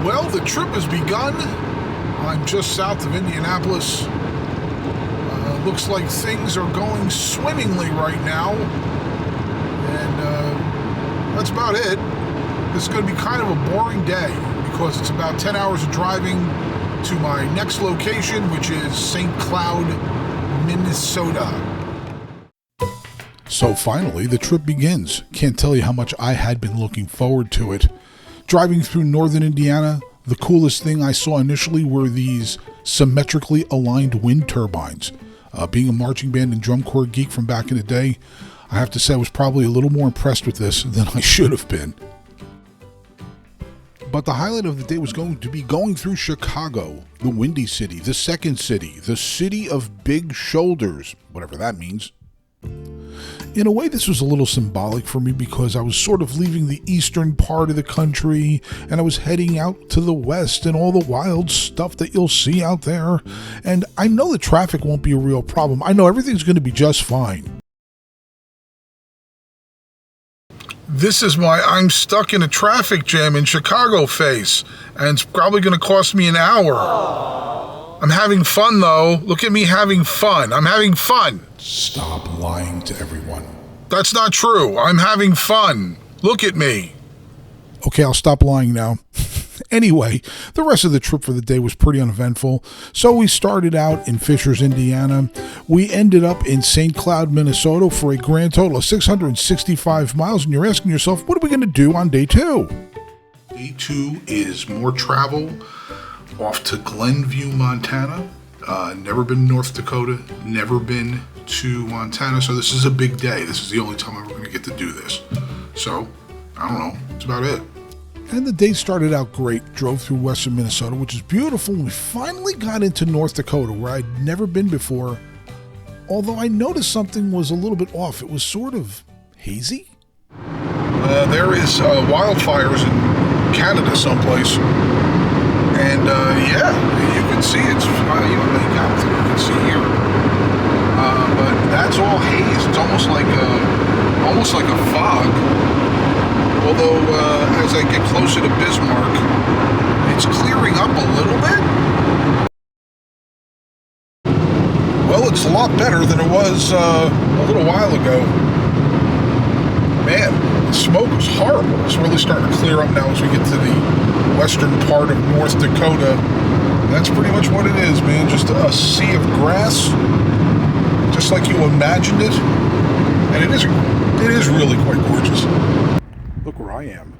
Well, the trip has begun. I'm just south of Indianapolis. Looks like things are going swimmingly right now. And that's about it. This is going to be kind of a boring day because it's about 10 hours of driving to my next location, which is St. Cloud, Minnesota. So finally, the trip begins. Can't tell you how much I had been looking forward to it. Driving through northern Indiana, the coolest thing I saw initially were these symmetrically aligned wind turbines. Being a marching band and drum corps geek from back in the day, I have to say I was probably a little more impressed with this than I should have been. But the highlight of the day was going to be going through Chicago, the Windy City, the second city, the city of big shoulders, whatever that means. In a way, this was a little symbolic for me because I was sort of leaving the eastern part of the country and I was heading out to the west and all the wild stuff that you'll see out there. And I know the traffic won't be a real problem. I know everything's going to be just fine. This is my I'm stuck in a traffic jam in Chicago face, and it's probably going to cost me an hour. I'm having fun, though. Look at me having fun. I'm having fun. Stop lying to everyone. That's not true. I'm having fun. Look at me. Okay, I'll stop lying now. Anyway, the rest of the trip for the day was pretty uneventful. So we started out in Fishers, Indiana. We ended up in St. Cloud, Minnesota for a grand total of 665 miles. And you're asking yourself, what are we going to do on day two? Day two is more travel. Off to Glenview, Montana. Never been to North Dakota, never been to Montana, so this is a big day. This is the only time I'm ever going to get to do this. So, I don't know, that's about it. And the day started out great. Drove through western Minnesota, which is beautiful, and we finally got into North Dakota, where I'd never been before. Although I noticed something was a little bit off. It was sort of hazy. There is wildfires in Canada someplace. And yeah, you can see it's, you can see here. But that's all haze. It's almost like a fog. Although as I get closer to Bismarck, it's clearing up a little bit. Well, it's a lot better than it was a little while ago. Man, the smoke was horrible. It's really starting to clear up now as we get to the western part of North Dakota. That's pretty much what it is, man. Just a sea of grass, just like you imagined it. And it is really quite gorgeous. Look where I am.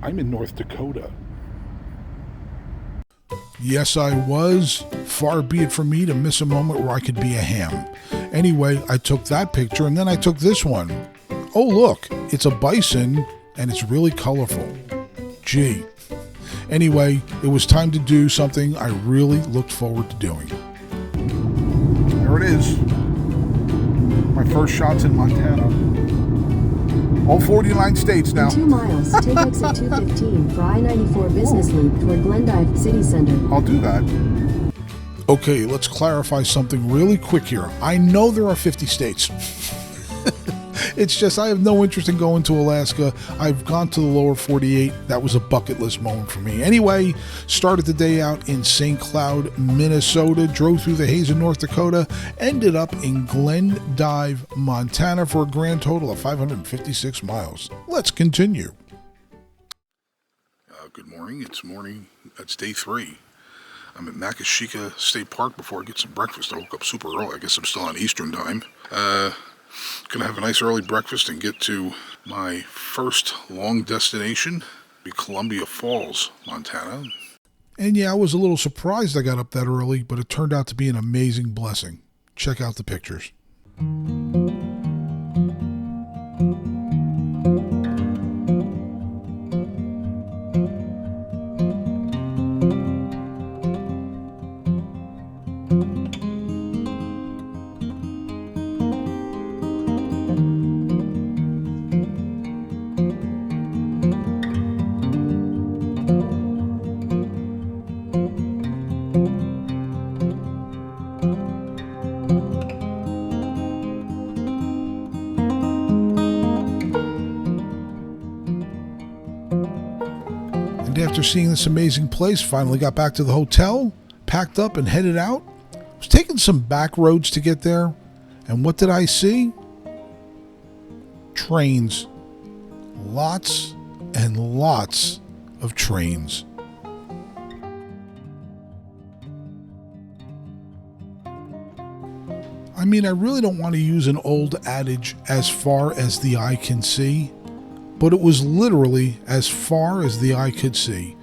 I'm in North Dakota. Yes, I was. Far be it from me to miss a moment where I could be a ham. Anyway, I took that picture and then I took this one. Oh, look, it's a bison and it's really colorful. Gee. Anyway, it was time to do something I really looked forward to doing. There it is. My first shots in Montana. All 49 states now. In 2 miles, take exit 215 for I-94 Business Loop toward Glendive City Center. I'll do that. Okay, let's clarify something really quick here. I know there are 50 states. It's just I have no interest in going to Alaska. I've gone to the lower 48. That was a bucket list moment for me. Anyway, started the day out in St. Cloud, Minnesota, drove through the haze of North Dakota, ended up in Glendive, Montana for a grand total of 556 miles. Let's continue. Good morning. It's day 3. I'm at Makashika State Park before I get some breakfast. I woke up super early. I guess I'm still on Eastern time. Gonna have a nice early breakfast and get to my first long destination, be Columbia Falls, Montana. And yeah, I was a little surprised I got up that early, but it turned out to be an amazing blessing. Check out the pictures. And after seeing this amazing place, finally got back to the hotel, packed up and headed out. Was taking some back roads to get there. And what did I see? Trains. Lots and lots of trains. I mean, I really don't want to use an old adage, as far as the eye can see, but it was literally as far as the eye could see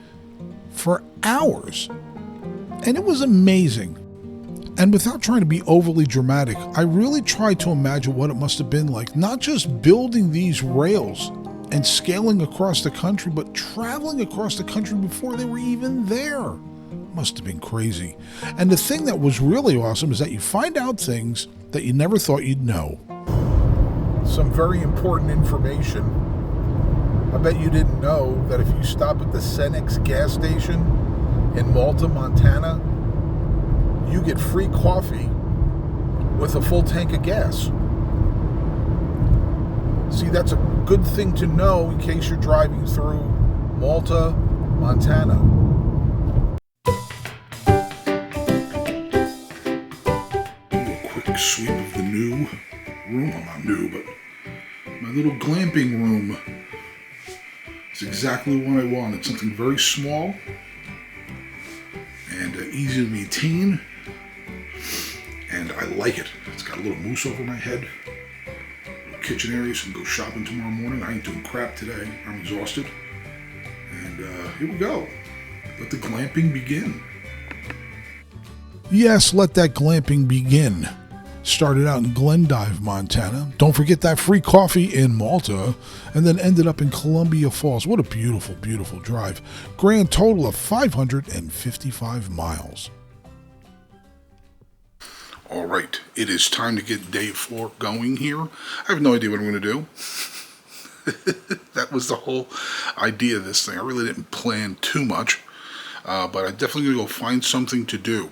for hours. And it was amazing. And without trying to be overly dramatic, I really tried to imagine what it must have been like, not just building these rails and scaling across the country, but traveling across the country before they were even there. Must have been crazy. And the thing that was really awesome is that you find out things that you never thought you'd know. Some very important information. I bet you didn't know that if you stop at the Cenex gas station in Malta, Montana, you get free coffee with a full tank of gas. See, that's a good thing to know in case you're driving through Malta, Montana. A quick sweep of the new room. Well, not new, but my little glamping room. It's exactly what I wanted. Something very small and easy to maintain. And I like it. It's got a little moose over my head. Little kitchen area so I can go shopping tomorrow morning. I ain't doing crap today. I'm exhausted. And here we go. Let the glamping begin. Yes, let that glamping begin. Started out in Glendive, Montana. Don't forget that free coffee in Malta. And then ended up in Columbia Falls. What a beautiful, beautiful drive. Grand total of 555 miles. All right, it is time to get day 4 going here. I have no idea what I'm going to do. That was the whole idea of this thing. I really didn't plan too much, but I definitely going to go find something to do.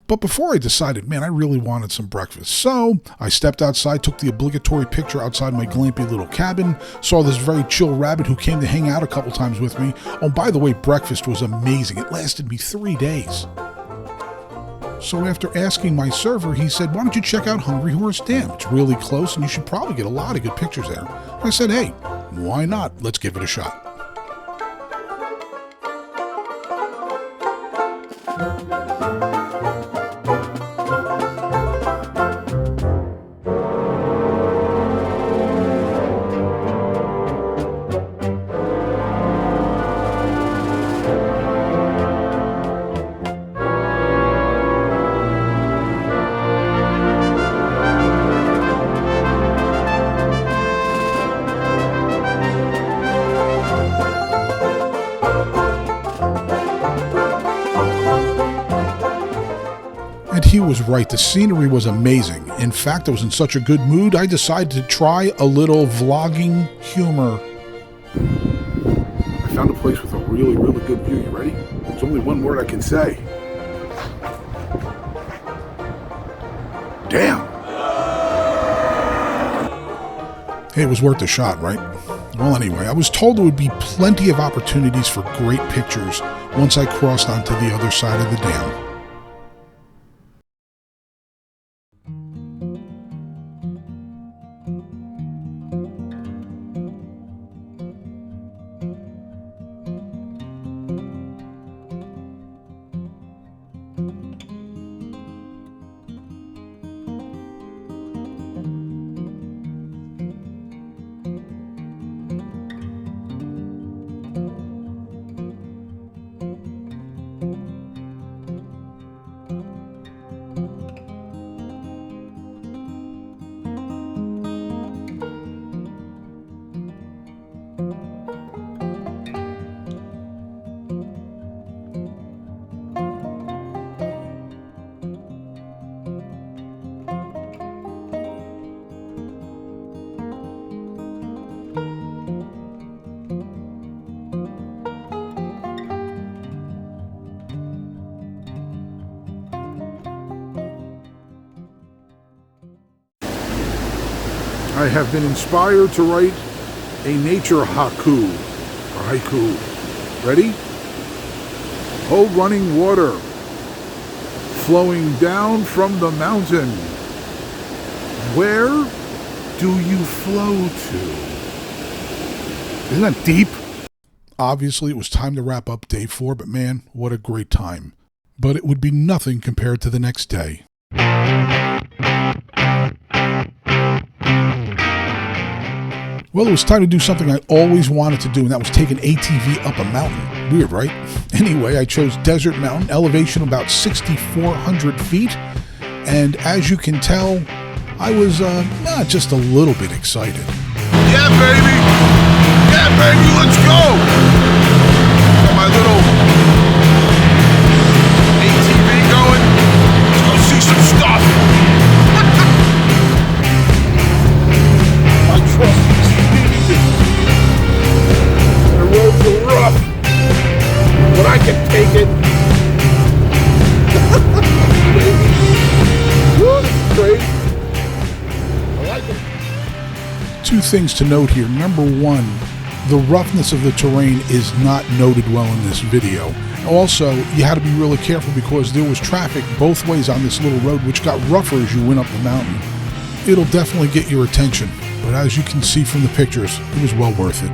But before I decided, man, I really wanted some breakfast. So I stepped outside, took the obligatory picture outside my glampy little cabin, saw this very chill rabbit who came to hang out a couple times with me. Oh, by the way, breakfast was amazing. It lasted me 3 days. So after asking my server, he said, why don't you check out Hungry Horse Dam? It's really close and you should probably get a lot of good pictures there. I said, hey, why not? Let's give it a shot. He was right. The scenery was amazing. In fact, I was in such a good mood, I decided to try a little vlogging humor. I found a place with a really, really good view. You ready? There's only one word I can say. Damn. Hey, it was worth a shot, right? Well, anyway, I was told there would be plenty of opportunities for great pictures once I crossed onto the other side of the dam. I have been inspired to write a nature haiku, or haiku. Ready? Oh, running water flowing down from the mountain. Where do you flow to? Isn't that deep? Obviously, it was time to wrap up day 4, but man, what a great time. But it would be nothing compared to the next day. Well, it was time to do something I always wanted to do, and that was take an ATV up a mountain. Weird, right? Anyway, I chose Desert Mountain, elevation about 6,400 feet, and as you can tell, I was just a little bit excited. Yeah, baby! Yeah, baby, let's go! Got my little ATV going. Let's go see some stuff! I trust speed. The roads are rough, but I can take it. Baby. Woo, this is great. I like it. Two things to note here. Number one, the roughness of the terrain is not noted well in this video. Also, you had to be really careful because there was traffic both ways on this little road, which got rougher as you went up the mountain. It'll definitely get your attention, but as you can see from the pictures, it was well worth it.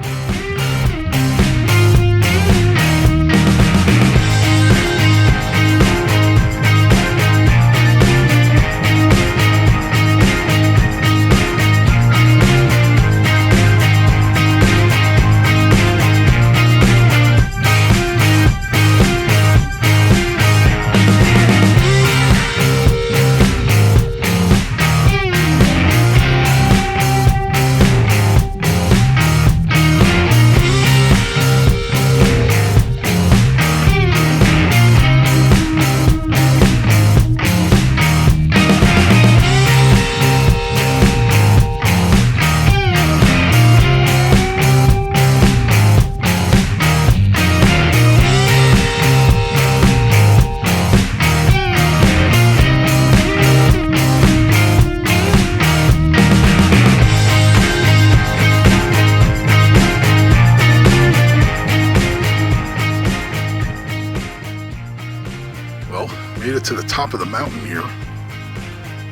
Made it to the top of the mountain here.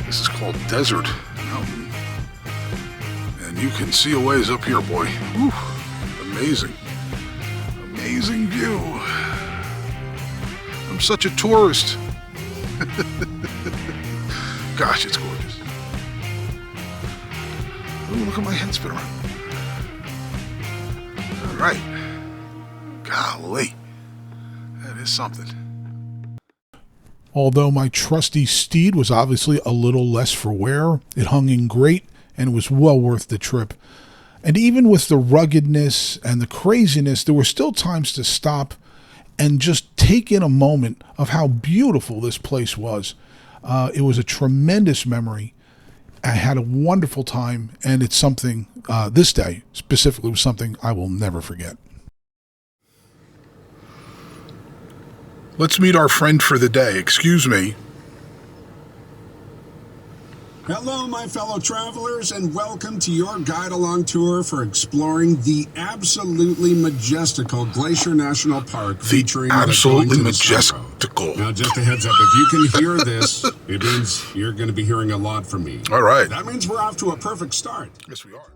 This is called Desert Mountain. And you can see a ways up here, boy. Whew, amazing. Amazing view. I'm such a tourist. Gosh, it's gorgeous. Ooh, look at my head spin around. All right. Golly. That is something. Although my trusty steed was obviously a little less for wear, it hung in great and was well worth the trip. And even with the ruggedness and the craziness, there were still times to stop and just take in a moment of how beautiful this place was. It was a tremendous memory. I had a wonderful time, and it's something, this day specifically was something I will never forget. Let's meet our friend for the day. Excuse me. Hello, my fellow travelers, and welcome to your guide-along tour for exploring the absolutely majestical Glacier National Park, featuring absolutely majestical. Now, just a heads up, if you can hear this, it means you're going to be hearing a lot from me. All right. That means we're off to a perfect start. Yes, we are.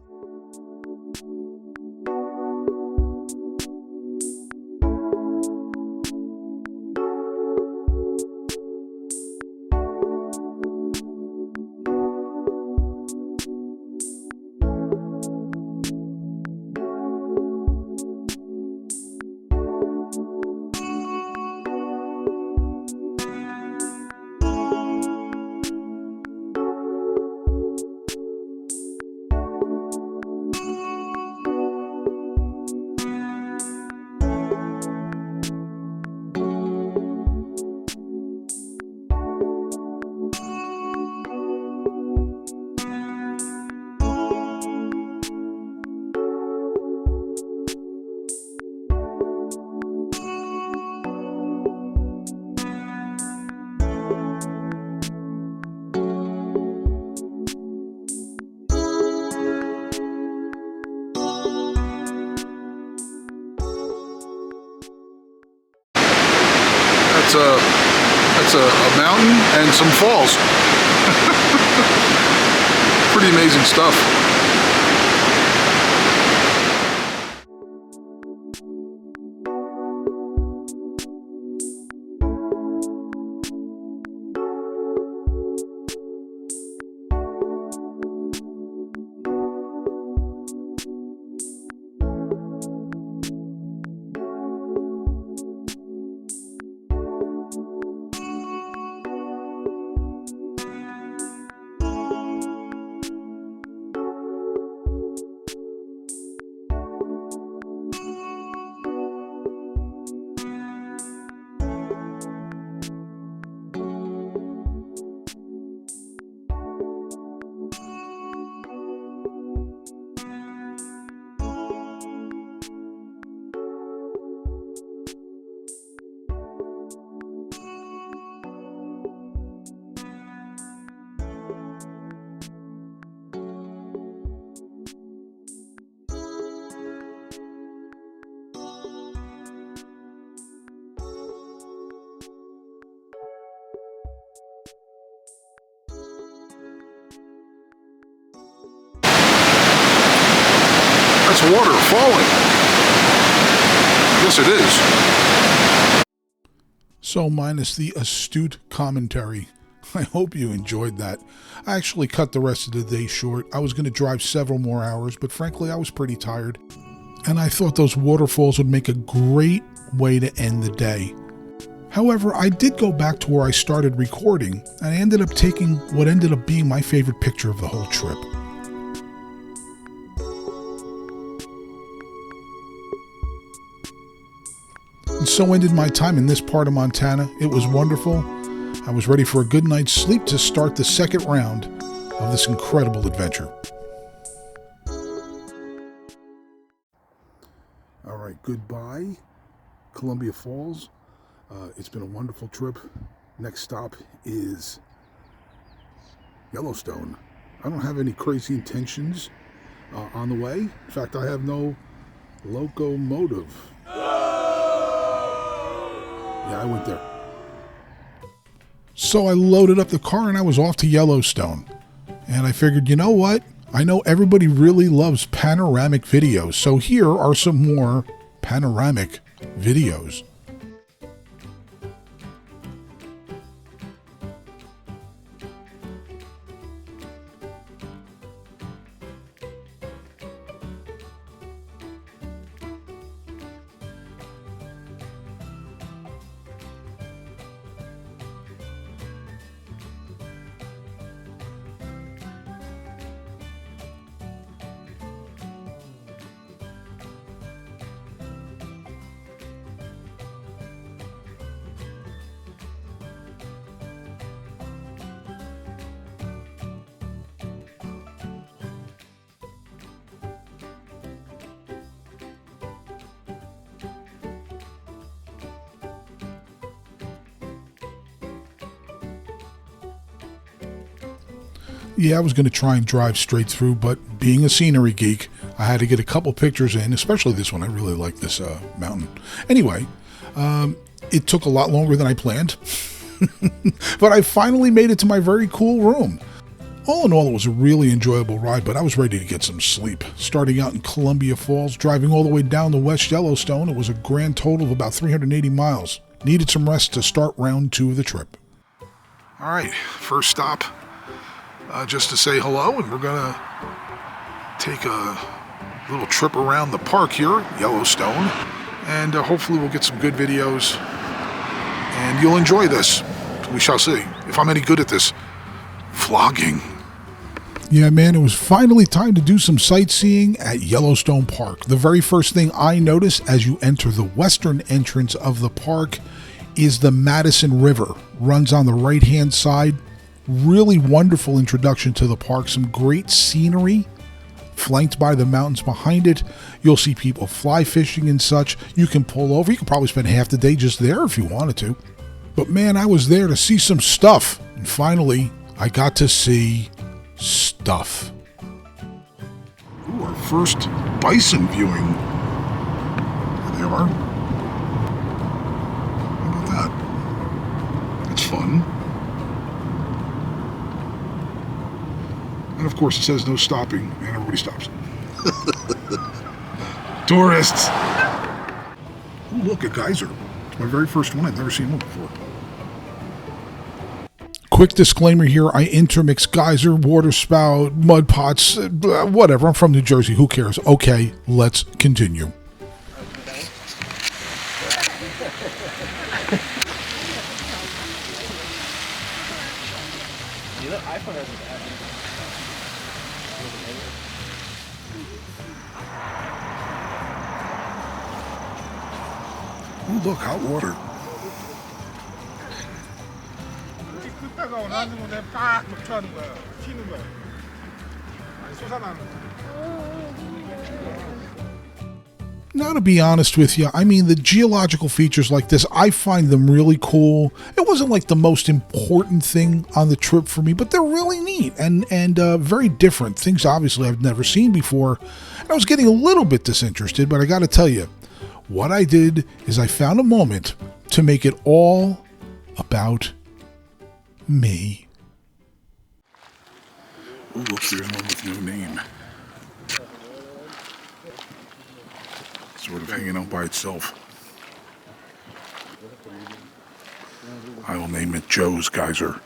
a mountain and some falls. Pretty amazing stuff. That's water falling. Yes, it is. So minus the astute commentary, I hope you enjoyed that. I actually cut the rest of the day short. I was going to drive several more hours, but frankly, I was pretty tired. And I thought those waterfalls would make a great way to end the day. However, I did go back to where I started recording, and I ended up taking what ended up being my favorite picture of the whole trip. And so ended my time in this part of Montana. It was wonderful. I was ready for a good night's sleep to start the second round of this incredible adventure. All right, goodbye, Columbia Falls. It's been a wonderful trip. Next stop is Yellowstone. I don't have any crazy intentions on the way. In fact, I have no locomotive. Yeah, I went there. So I loaded up the car and I was off to Yellowstone. And I figured, you know what? I know everybody really loves panoramic videos, so here are some more panoramic videos. Yeah, I was going to try and drive straight through, but being a scenery geek, I had to get a couple pictures in, especially this one. I really like this mountain. Anyway, it took a lot longer than I planned, but I finally made it to my very cool room. All in all, it was a really enjoyable ride, but I was ready to get some sleep. Starting out in Columbia Falls, driving all the way down to West Yellowstone, it was a grand total of about 380 miles. Needed some rest to start round 2 of the trip. All right, first stop. Just to say hello, and we're gonna take a little trip around the park here, Yellowstone, and hopefully we'll get some good videos, and you'll enjoy this. We shall see if I'm any good at this vlogging. Yeah, man, it was finally time to do some sightseeing at Yellowstone Park. The very first thing I noticed as you enter the western entrance of the park is the Madison River. Runs on the right-hand side. Really wonderful introduction to the park. Some great scenery flanked by the mountains behind it. You'll see people fly fishing and such. You can pull over. You could probably spend half the day just there if you wanted to. But man, I was there to see some stuff. And finally, I got to see stuff. Ooh, our first bison viewing. There they are. How about that? of course, it says no stopping, and everybody stops. Tourists! Oh, look, a geyser. It's my very first one. I've never seen one before. Quick disclaimer here, I intermix geyser, water spout, mud pots, whatever. I'm from New Jersey. Who cares? Okay, let's continue. Oh, look, hot water. Now, to be honest with you, I mean, the geological features like this, I find them really cool. It wasn't like the most important thing on the trip for me, but they're really neat and very different. Things obviously I've never seen before. And I was getting a little bit disinterested, but I got to tell you, what I did is I found a moment to make it all about me. Oh, look, there's one with no name. Sort of hanging out by itself. I will name it Joe's Geyser.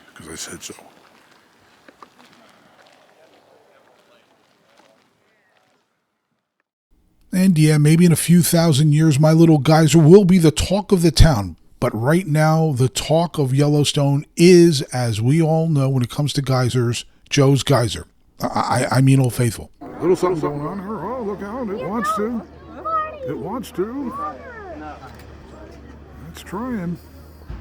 Because I said so. And yeah, maybe in a few thousand years, my little geyser will be the talk of the town. But right now, the talk of Yellowstone is, as we all know when it comes to geysers, Joe's Geyser. I mean Old Faithful. Little something going on here. Oh, look out. It wants to. It wants to. It's trying. I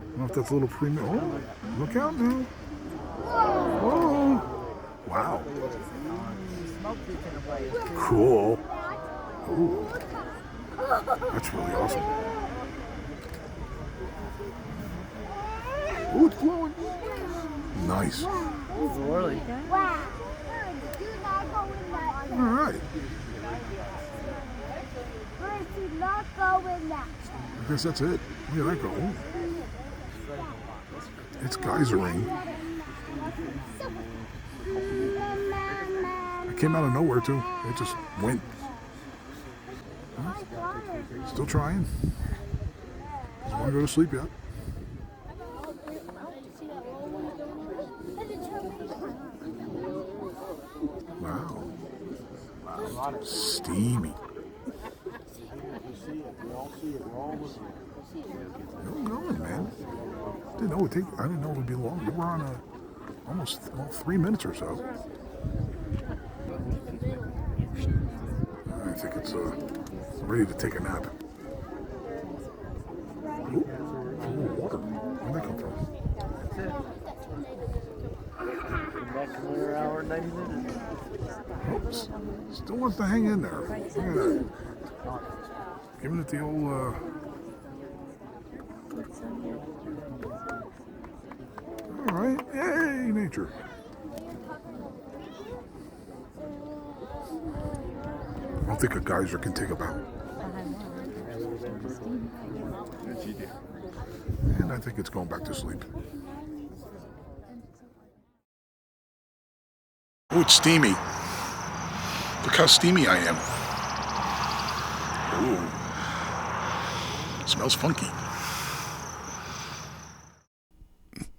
don't know if that's a little premature. Oh, look out now. Oh. Wow. Cool. Ooh. That's really awesome. Ooh, it's glowing. Nice. All right. I guess that's it. Look at that go. Ooh. It's geysering. It came out of nowhere too. It just went. Huh? Still trying. Doesn't want to go to sleep yet. Wow. Steamy. You're going, man. I didn't know it would be long. We were on almost 3 minutes or so. I think it's ready to take a nap. Ooh, water. Where'd that come from? Back to another hour and 90 minutes. Oops. Still wants to hang in there. Look at that. Giving it the old, all right. Yay, nature. I don't think a geyser can take a bow. And I think it's going back to sleep. Oh, it's steamy. Look how steamy I am. Ooh. Smells funky.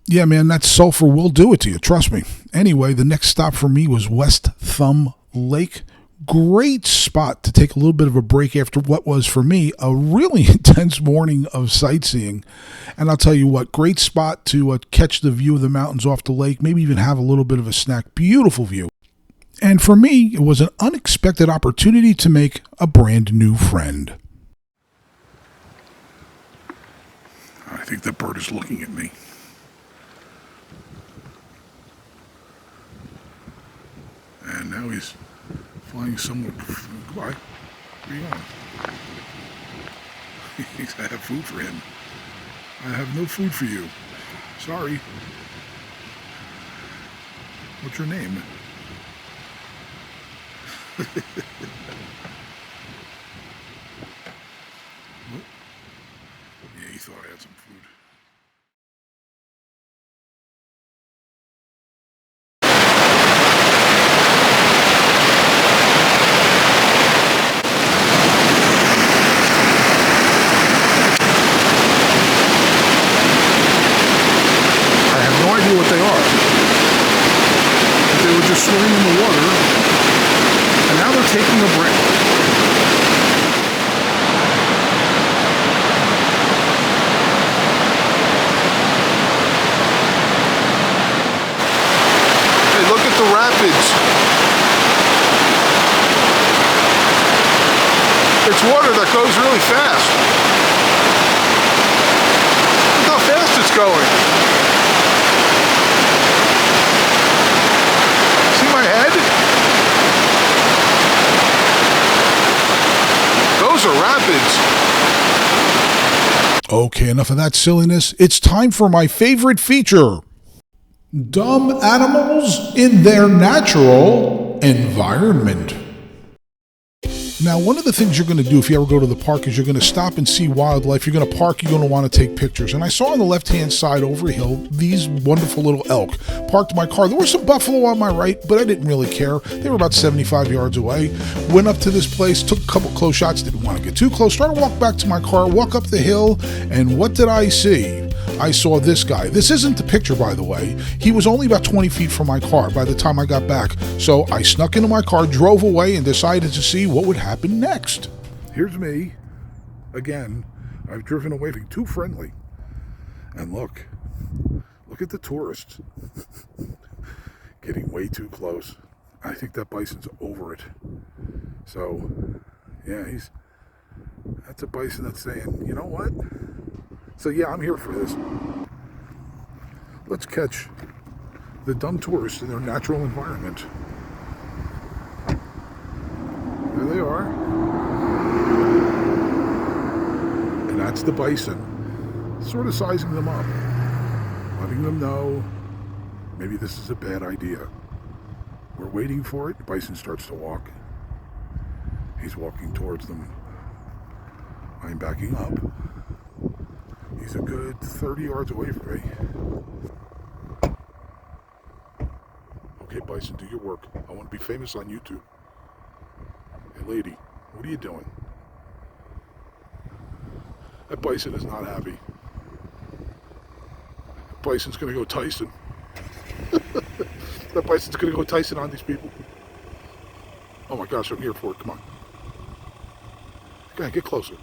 Yeah, man, that sulfur will do it to you. Trust me. Anyway, the next stop for me was West Thumb Lake. Great spot to take a little bit of a break after what was, for me, a really intense morning of sightseeing. And I'll tell you what, great spot to catch the view of the mountains off the lake, maybe even have a little bit of a snack. Beautiful view. And for me, it was an unexpected opportunity to make a brand new friend. I think that bird is looking at me. And now he's flying somewhere. Goodbye. Where are you going? I have food for him. I have no food for you. Sorry. What's your name? Yeah, he thought I had some food. taking a break. Hey, look at the rapids. It's water that goes really fast. Look how fast it's going. See my head? Those are rapids. Okay, enough of that silliness. It's time for my favorite feature. Dumb animals in their natural environment. Now, one of the things you're going to do if you ever go to the park is you're going to stop and see wildlife. You're going to park, you're going to want to take pictures. And I saw on the left-hand side over a hill these wonderful little elk. Parked my car. There were some buffalo on my right, but I didn't really care. They were about 75 yards away. Went up to this place, took a couple close shots, didn't want to get too close. Started to walk back to my car, walk up the hill, and what did I see? I saw this guy. This isn't the picture, by the way. He was only about 20 feet from my car by the time I got back. So I snuck into my car, drove away, and decided to see what would happen next. Here's me. Again, I've driven away from too friendly. And look at the tourists. Getting way too close. I think that bison's over it. So, yeah, that's a bison that's saying, you know what? So yeah, I'm here for this. Let's catch the dumb tourists in their natural environment. There they are. And that's the bison. Sort of sizing them up. Letting them know maybe this is a bad idea. We're waiting for it. The bison starts to walk. He's walking towards them. I'm backing up. He's a good 30 yards away from me. Okay, bison, do your work. I want to be famous on YouTube. Hey, lady, what are you doing? That bison is not happy. Bison's going to go Tyson. That bison's going to go Tyson on these people. Oh my gosh, I'm here for it. Come on. Go ahead, get closer.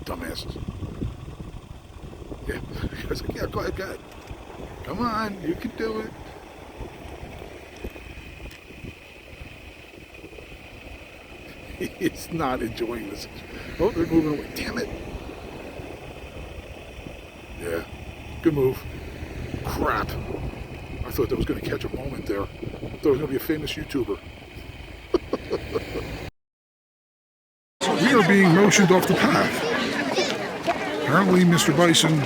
Dumbasses. Yeah, I was like, yeah, go ahead. Come on, you can do it. He's not enjoying this. Oh, they're moving away. Damn it. Yeah, good move. Crap. I thought that was going to catch a moment there. I thought I was going to be a famous YouTuber. We are being motioned off the path. Apparently, Mr. Bison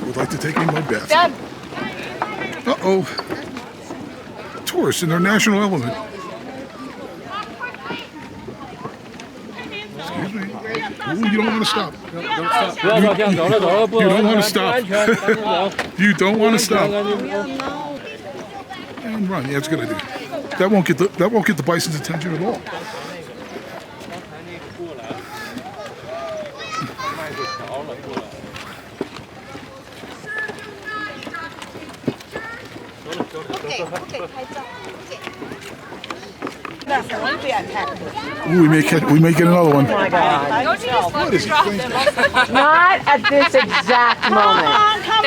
would like to take a mud bath. Uh-oh. Tourists in their national element. Excuse me. Ooh, you don't want to stop. You don't want to stop. You don't want to stop. And run. Yeah, that's a good idea. That won't get the bison's attention at all. Ooh, we may get another one. Oh my God. What is he thinking? Not at this exact moment.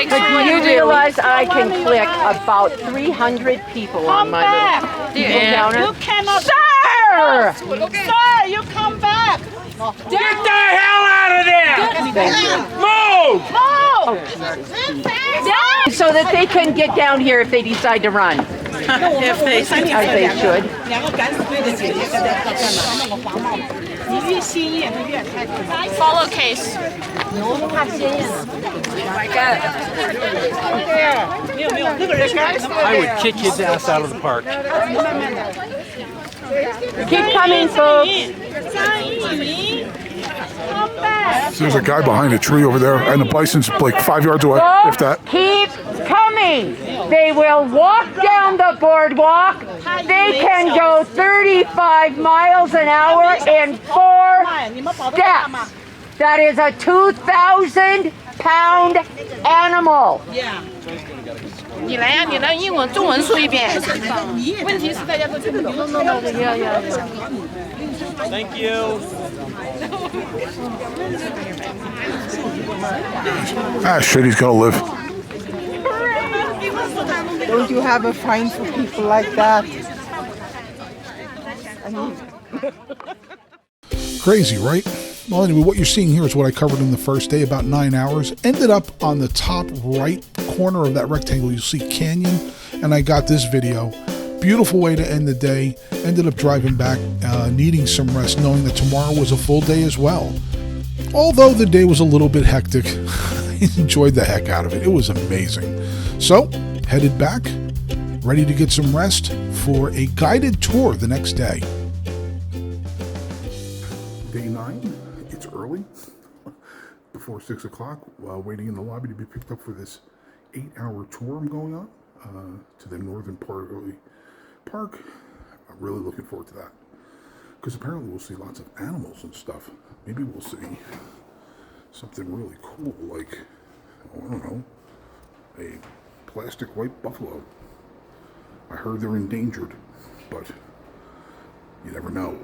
But do you realize I can click about 300 people on my little counter? You cannot. Sir! Sir, you come back. Get the hell out of there! Thank you. Move! So that they can get down here if they decide to run. If they As they should. Follow case. I would kick his ass out of the park. Keep coming, folks. There's a guy behind a tree over there, and the bison's like 5 yards away, if that. Keep coming. They will walk down the boardwalk. They can go 35 miles an hour in 4 steps. That is a 2,000-pound animal. Yeah. 你来呀、你来英文、中文说一遍。问题是大家都听不懂。Thank you. Ah, shit, he's gonna live. Don't you have a fine for people like that? Crazy, right? Well, anyway, what you're seeing here is what I covered in the first day, about 9 hours. Ended up on the top right corner of that rectangle. You'll see canyon, and I got this video. Beautiful way to end the day. Ended up driving back, needing some rest, knowing that tomorrow was a full day as well. Although the day was a little bit hectic, I enjoyed the heck out of it. It was amazing. So, headed back, ready to get some rest for a guided tour the next day. Day 9, it's early, before 6 o'clock, while waiting in the lobby to be picked up for this 8-hour tour I'm going on to the northern part of the park. I'm really looking forward to that, because apparently we'll see lots of animals and stuff. Maybe we'll see something really cool, like, I don't know, a plastic white buffalo. I heard they're endangered, but you never know.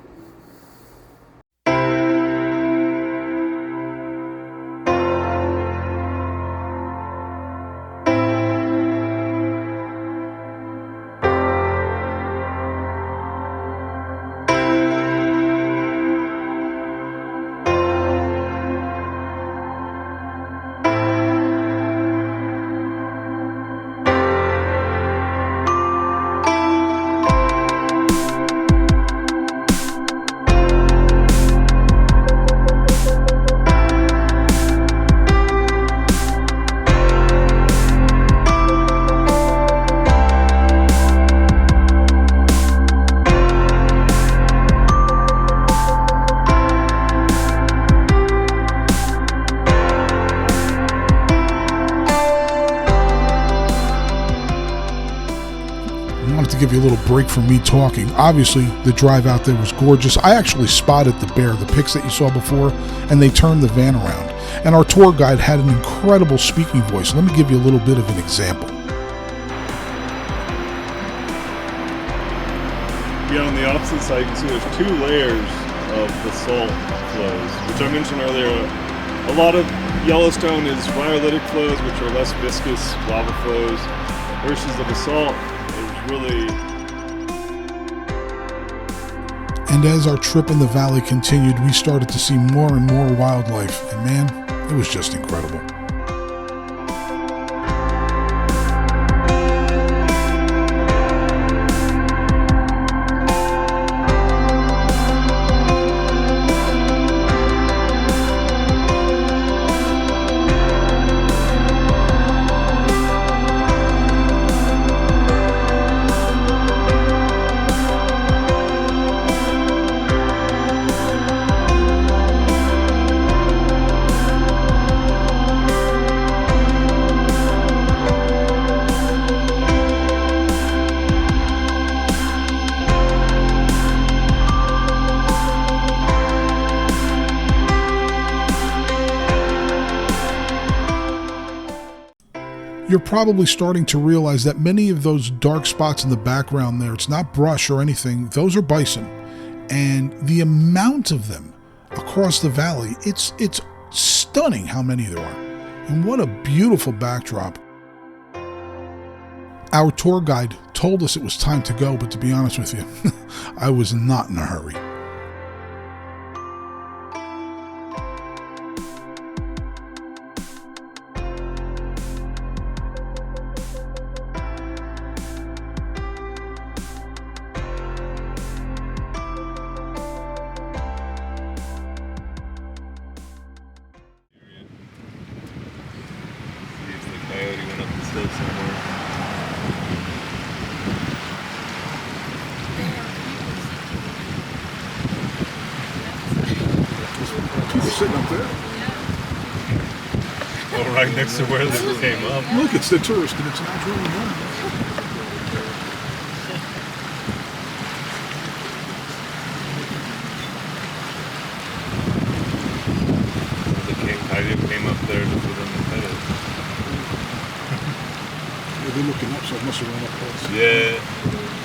To give you a little break from me talking. Obviously, the drive out there was gorgeous. I actually spotted the bear, the pics that you saw before, and they turned the van around. And our tour guide had an incredible speaking voice. Let me give you a little bit of an example. Yeah, on the opposite side, you can see there's 2 layers of basalt flows, which I mentioned earlier. A lot of Yellowstone is rhyolitic flows, which are less viscous lava flows, versus the basalt. Really. And as our trip in the valley continued, we started to see more and more wildlife, and man, it was just incredible. You're probably starting to realize that many of those dark spots in the background there, it's not brush or anything, those are bison. And the amount of them across the valley, it's stunning how many there are. And what a beautiful backdrop. Our tour guide told us it was time to go, but to be honest with you, I was not in a hurry. Sitting up there. Oh, right next to where this came up. Look, it's the tourist and it's not really warm. The coyote came up there to put them in the They're looking must have run up close. Yeah,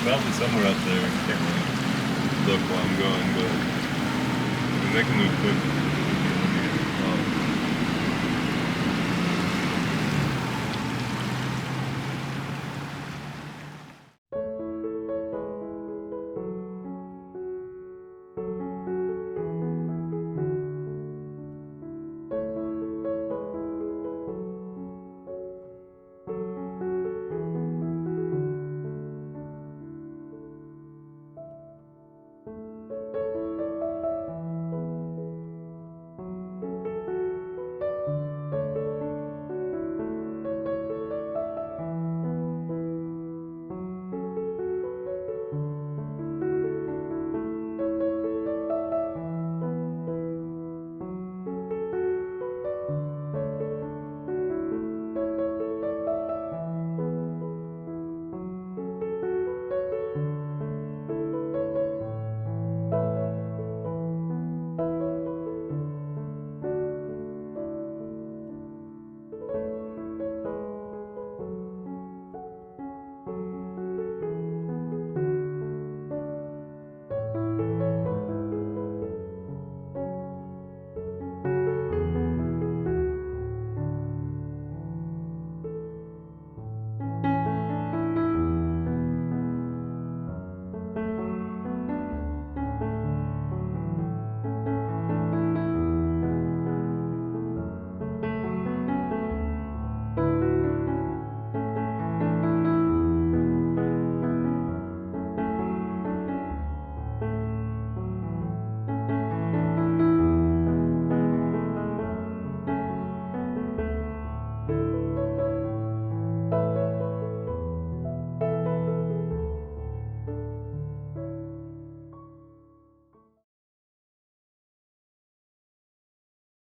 probably somewhere up there. I can't really look while I'm going, but I mean, they can move quickly.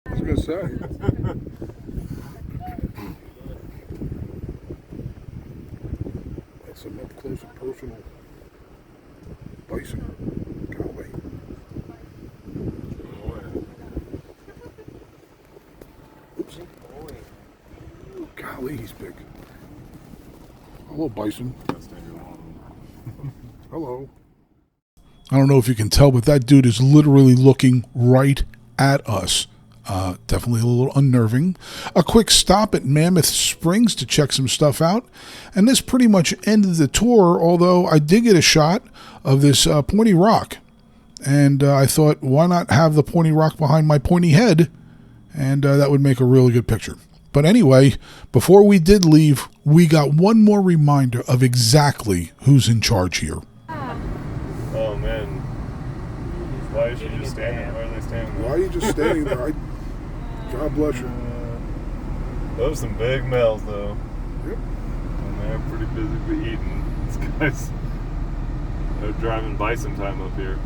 I was gonna say. That's some up close and personal bison. Golly. Oops. Golly, he's big. Hello, bison. Hello. I don't know if you can tell, but that dude is literally looking right at us. Definitely a little unnerving. A quick stop at Mammoth Springs to check some stuff out. And this pretty much ended the tour, although I did get a shot of this pointy rock. And I thought, why not have the pointy rock behind my pointy head? And that would make a really good picture. But anyway, before we did leave, we got one more reminder of exactly who's in charge here. Oh, man. Why is she just standing? Why are they standing? Why are you just standing there? God bless you. Those are some big males, though. Yep. And they're pretty physically eating. These guys are driving bison time up here.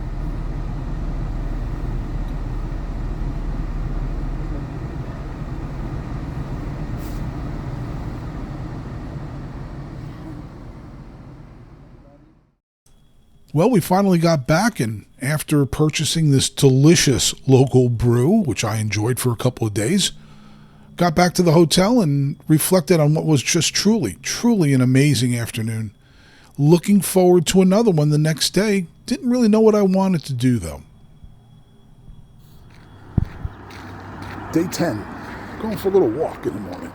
Well, we finally got back, and after purchasing this delicious local brew, which I enjoyed for a couple of days, got back to the hotel and reflected on what was just truly an amazing afternoon. Looking forward to another one the next day. Didn't really know what I wanted to do, though. Day 10. Going for a little walk in the morning.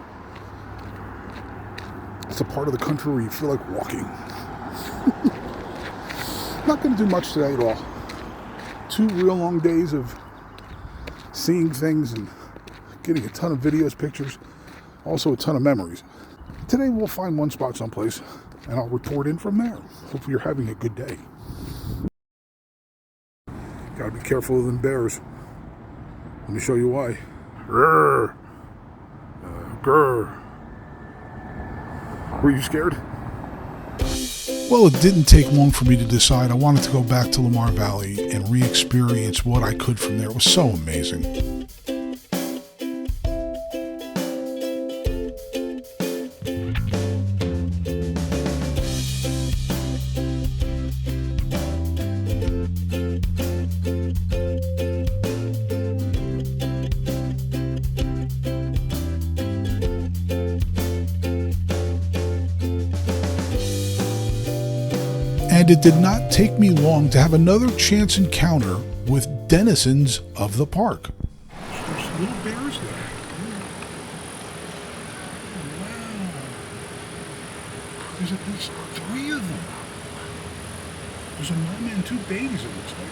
It's a part of the country where you feel like walking. Not going to do much today at all. 2 real long days of seeing things and getting a ton of videos, pictures, also a ton of memories. Today we'll find one spot someplace and I'll report in from there. Hopefully you're having a good day. Gotta be careful of them bears. Let me show you why. Grrr. Grrr. Were you scared? Well, it didn't take long for me to decide I wanted to go back to Lamar Valley and re-experience what I could from there. It was so amazing. And it did not take me long to have another chance encounter with denizens of the park. There's little bears there. Wow. There's at least 3 of them. There's a mama and 2 babies, it looks like.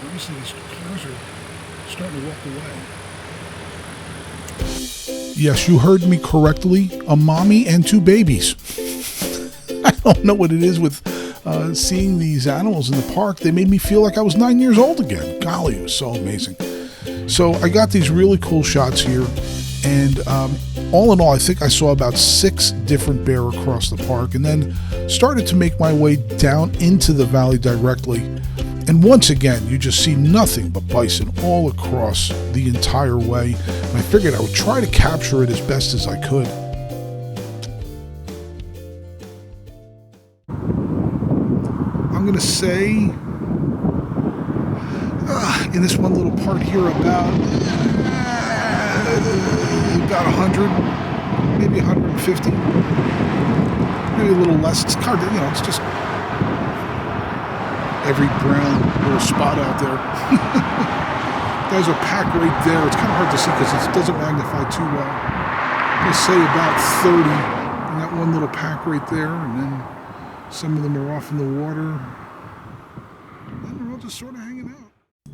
Obviously, these cars are starting to walk away. Yes, you heard me correctly. A mommy and 2 babies. I don't know what it is with seeing these animals in the park. They made me feel like I was 9 years old again. Golly, it was so amazing. So I got these really cool shots here. And all in all, I think I saw about 6 different bear across the park, and then started to make my way down into the valley directly. And once again, you just see nothing but bison all across the entire way. And I figured I would try to capture it as best as I could. I'm going to say, in this one little part here, about 100, maybe 150, maybe a little less. It's kind of, it's just every brown little spot out there. Guys are packed right there. It's kind of hard to see because it doesn't magnify too well. I'm going to say about 30 in that one little pack right there, and then some of them are off in the water. And then they're all just sort of hanging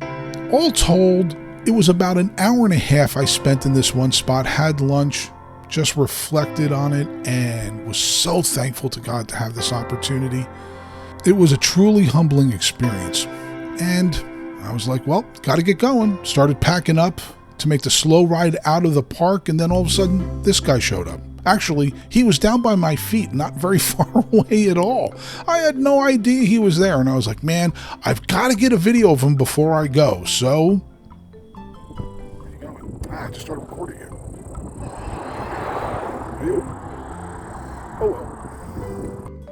out. All told, it was about an hour and a half I spent in this one spot, had lunch, just reflected on it, and was so thankful to God to have this opportunity. It was a truly humbling experience. And I was like, well, got to get going. Started packing up to make the slow ride out of the park, and then all of a sudden, this guy showed up. Actually, he was down by my feet, not very far away at all. I had no idea he was there, and I was like, man, I've got to get a video of him before I go. So, where are you going? I just started recording it. Oh well.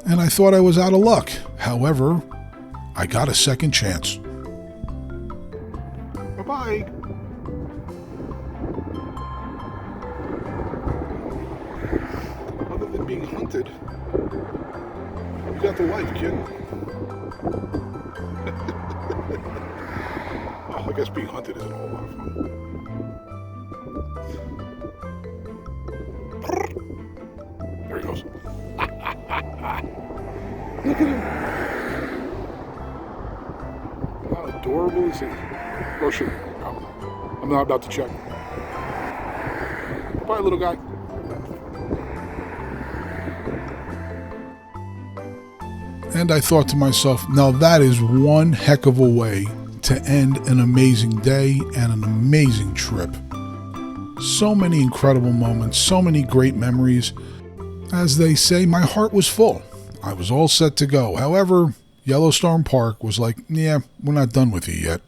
And I thought I was out of luck. However, I got a second chance. Bye-bye. Other than being hunted, you got the life, kid. Well, I guess being hunted isn't a whole lot of fun. There he goes. Look at him. How adorable is he? Or should no, I'm not about to check. Bye, little guy. And I thought to myself, now that is one heck of a way to end an amazing day and an amazing trip. So many incredible moments, so many great memories. As they say, my heart was full. I was all set to go. However, Yellowstone Park was like, yeah, we're not done with you yet.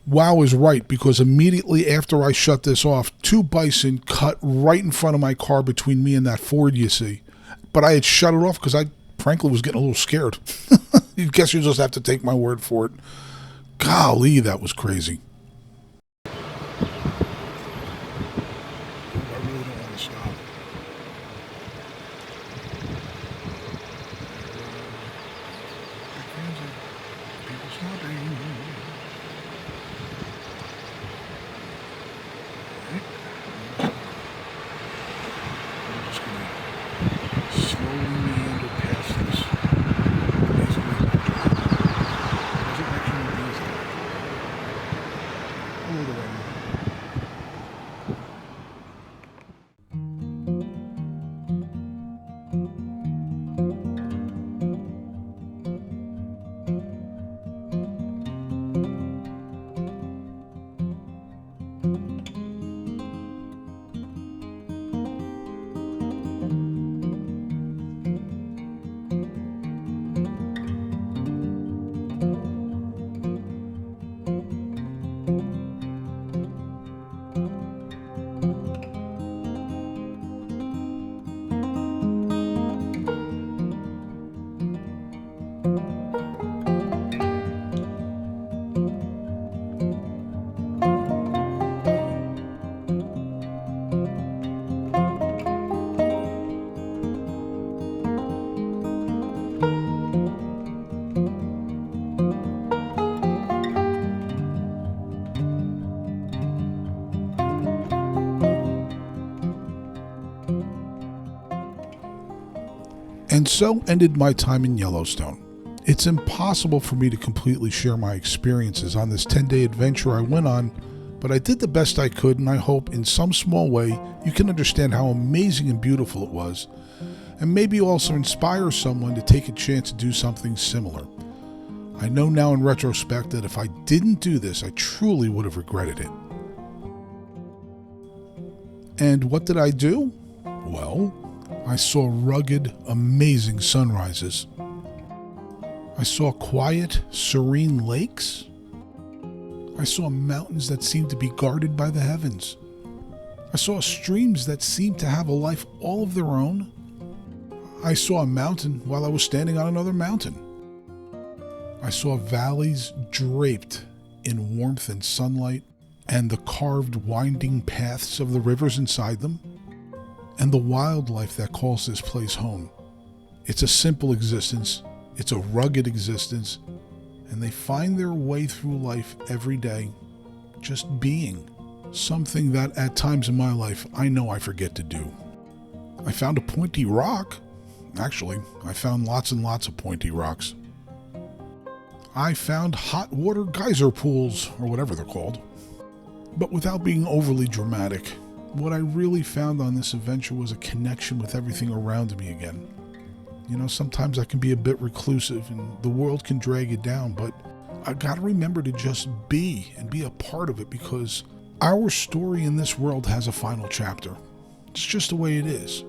Wow is right, because immediately after I shut this off, 2 bison cut right in front of my car between me and that Ford you see. But I had shut it off because I frankly was getting a little scared. I guess you just have to take my word for it. Golly, that was crazy. I really don't want to stop. People stopping. I'm just going to slowly meander past this. Basically, doesn't actually be easy. Oh, the rain. And so ended my time in Yellowstone. It's impossible for me to completely share my experiences on this 10-day adventure I went on, but I did the best I could, and I hope in some small way you can understand how amazing and beautiful it was, and maybe also inspire someone to take a chance to do something similar. I know now in retrospect that if I didn't do this, I truly would have regretted it. And what did I do? Well, I saw rugged, amazing sunrises. I saw quiet, serene lakes. I saw mountains that seemed to be guarded by the heavens. I saw streams that seemed to have a life all of their own. I saw a mountain while I was standing on another mountain. I saw valleys draped in warmth and sunlight, and the carved winding paths of the rivers inside them, and the wildlife that calls this place home. It's a simple existence, it's a rugged existence, and they find their way through life every day, just being, something that at times in my life I know I forget to do. I found a pointy rock. Actually, I found lots and lots of pointy rocks. I found hot water geyser pools, or whatever they're called. But without being overly dramatic, what I really found on this adventure was a connection with everything around me again. You know, sometimes I can be a bit reclusive and the world can drag you down, but I gotta remember to just be and be a part of it, because our story in this world has a final chapter. It's just the way it is.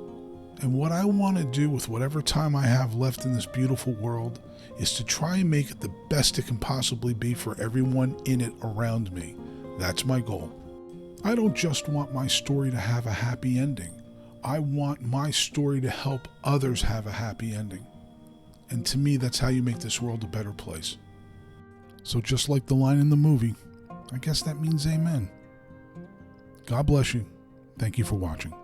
And what I want to do with whatever time I have left in this beautiful world is to try and make it the best it can possibly be for everyone in it around me. That's my goal. I don't just want my story to have a happy ending. I want my story to help others have a happy ending. And to me, that's how you make this world a better place. So just like the line in the movie, I guess that means amen. God bless you. Thank you for watching.